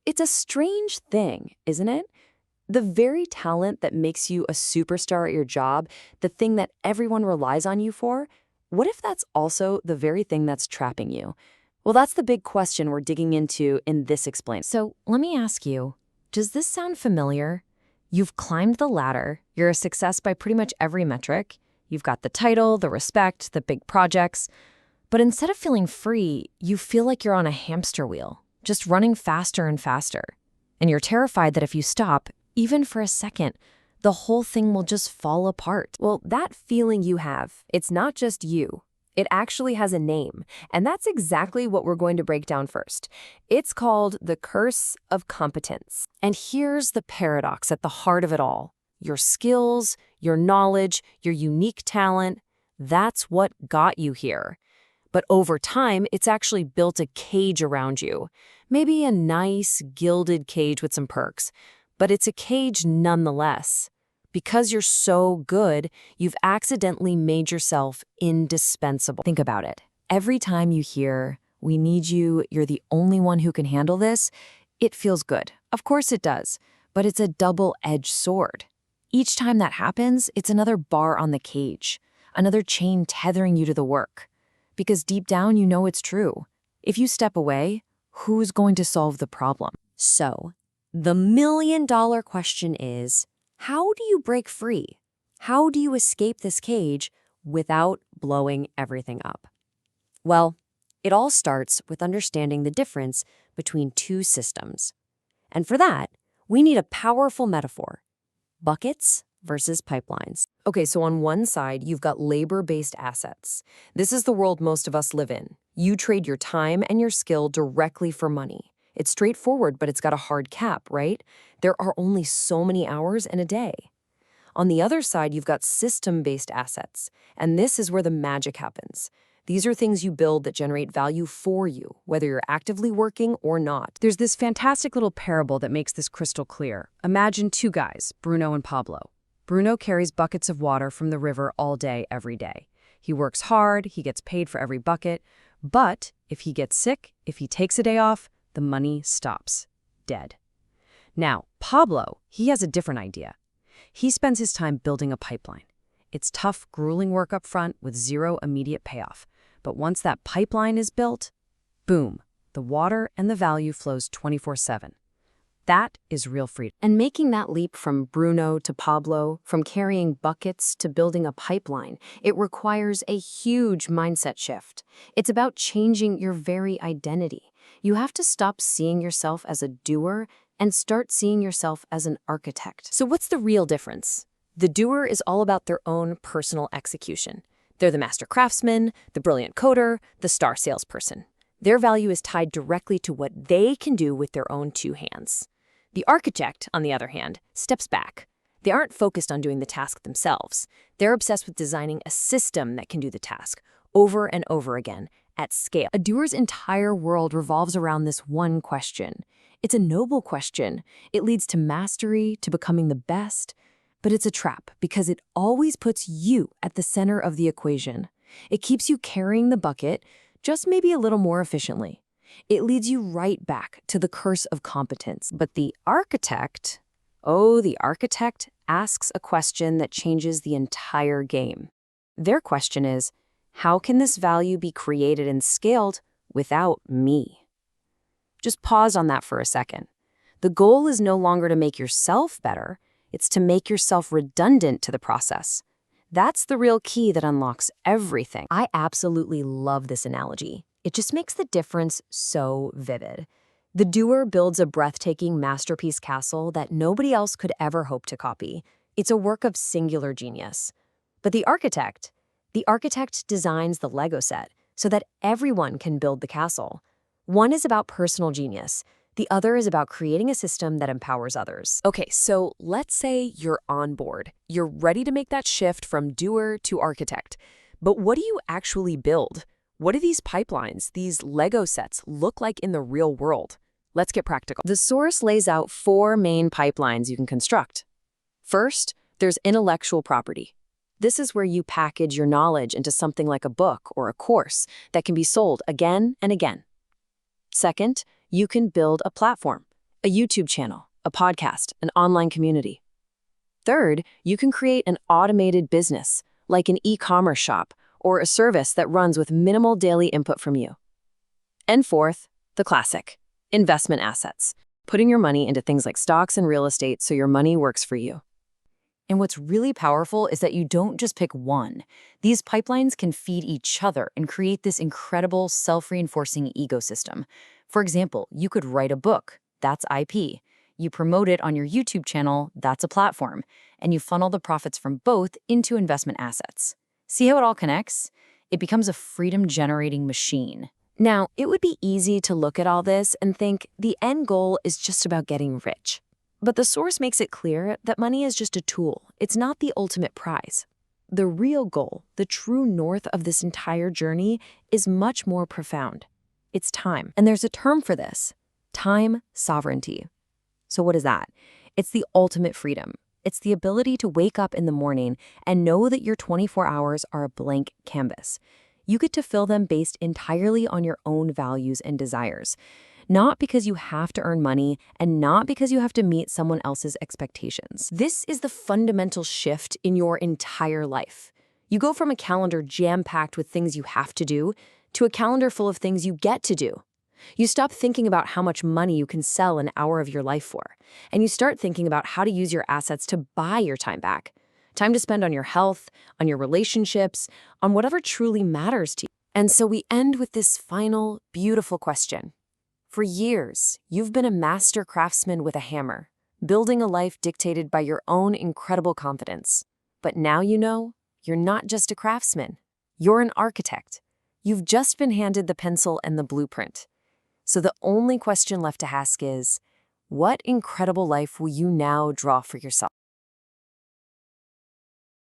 It's a strange thing, isn't it? The very talent that makes you a superstar at your job, the thing that everyone relies on you for, what if that's also the very thing that's trapping you? Well, that's the big question we're digging into in this Explain. So let me ask you, does this sound familiar? You've climbed the ladder, you're a success by pretty much every metric, you've got the title, the respect, the big projects, but instead of feeling free, you feel like you're on a hamster wheel, just running faster and faster. And you're terrified that if you stop, even for a second, the whole thing will just fall apart. Well, that feeling you have, it's not just you. It actually has a name, and that's exactly what we're going to break down first. It's called the Curse of Competence. And here's the paradox at the heart of it all. Your skills, your knowledge, your unique talent, that's what got you here. But over time, it's actually built a cage around you. Maybe a nice, gilded cage with some perks, but it's a cage nonetheless. Because you're so good, you've accidentally made yourself indispensable. Think about it. Every time you hear, "We need you, you're the only one who can handle this," it feels good. Of course it does, but it's a double-edged sword. Each time that happens, it's another bar on the cage, another chain tethering you to the work. Because deep down, you know it's true. If you step away, who's going to solve the problem? So, the million-dollar question is, how do you break free? How do you escape this cage without blowing everything up? Well, it all starts with understanding the difference between two systems. And for that, we need a powerful metaphor: buckets versus pipelines. Okay, so on one side, you've got labor-based assets. This is the world most of us live in. You trade your time and your skill directly for money. It's straightforward, but it's got a hard cap, right? There are only so many hours in a day. On the other side, you've got system-based assets, and this is where the magic happens. These are things you build that generate value for you, whether you're actively working or not. There's this fantastic little parable that makes this crystal clear. Imagine two guys, Bruno and Pablo. Bruno carries buckets of water from the river all day, every day. He works hard, he gets paid for every bucket, but if he gets sick, if he takes a day off, the money stops. Dead. Now, Pablo, he has a different idea. He spends his time building a pipeline. It's tough, grueling work up front with zero immediate payoff. But once that pipeline is built, boom, the water and the value flows 24/7. That is real freedom. And making that leap from Bruno to Pablo, from carrying buckets to building a pipeline, it requires a huge mindset shift. It's about changing your very identity. You have to stop seeing yourself as a doer and start seeing yourself as an architect. So what's the real difference? The doer is all about their own personal execution. They're the master craftsman, the brilliant coder, the star salesperson. Their value is tied directly to what they can do with their own two hands. The architect, on the other hand, steps back. They aren't focused on doing the task themselves. They're obsessed with designing a system that can do the task over and over again at scale. A doer's entire world revolves around this one question. It's a noble question. It leads to mastery, to becoming the best. But it's a trap because it always puts you at the center of the equation. It keeps you carrying the bucket, just maybe a little more efficiently. It leads you right back to the curse of competence. But the architect asks a question that changes the entire game. Their question is, how can this value be created and scaled without me? Just pause on that for a second. The goal is no longer to make yourself better. It's to make yourself redundant to the process. That's the real key that unlocks everything. I absolutely love this analogy. It just makes the difference so vivid. The doer builds a breathtaking masterpiece castle that nobody else could ever hope to copy. It's a work of singular genius. But the architect designs the Lego set so that everyone can build the castle. One is about personal genius. The other is about creating a system that empowers others. Okay, so let's say you're on board. You're ready to make that shift from doer to architect. But what do you actually build? What do these pipelines, these Lego sets, look like in the real world? Let's get practical. The source lays out 4 main pipelines you can construct. First, there's intellectual property. This is where you package your knowledge into something like a book or a course that can be sold again and again. Second, You can build a platform, a YouTube channel, a podcast, an online community. Third, you can create an automated business, like an e-commerce shop or a service that runs with minimal daily input from you. And fourth, the classic, investment assets, putting your money into things like stocks and real estate so your money works for you. And what's really powerful is that you don't just pick one. These pipelines can feed each other and create this incredible self-reinforcing ecosystem. For example, you could write a book, that's IP. You promote it on your YouTube channel, that's a platform. And you funnel the profits from both into investment assets. See how it all connects? It becomes a freedom-generating machine. Now, it would be easy to look at all this and think the end goal is just about getting rich. But the source makes it clear that money is just a tool. It's not the ultimate prize. The real goal, the true north of this entire journey, is much more profound. It's time. And there's a term for this: time sovereignty. So what is that? It's the ultimate freedom. It's the ability to wake up in the morning and know that your 24 hours are a blank canvas. You get to fill them based entirely on your own values and desires. Not because you have to earn money and not because you have to meet someone else's expectations. This is the fundamental shift in your entire life. You go from a calendar jam-packed with things you have to do to a calendar full of things you get to do. You stop thinking about how much money you can sell an hour of your life for, and you start thinking about how to use your assets to buy your time back. Time to spend on your health, on your relationships, on whatever truly matters to you. And so we end with this final, beautiful question. For years, you've been a master craftsman with a hammer, building a life dictated by your own incredible confidence. But now you know, you're not just a craftsman. You're an architect. You've just been handed the pencil and the blueprint. So the only question left to ask is, what incredible life will you now draw for yourself?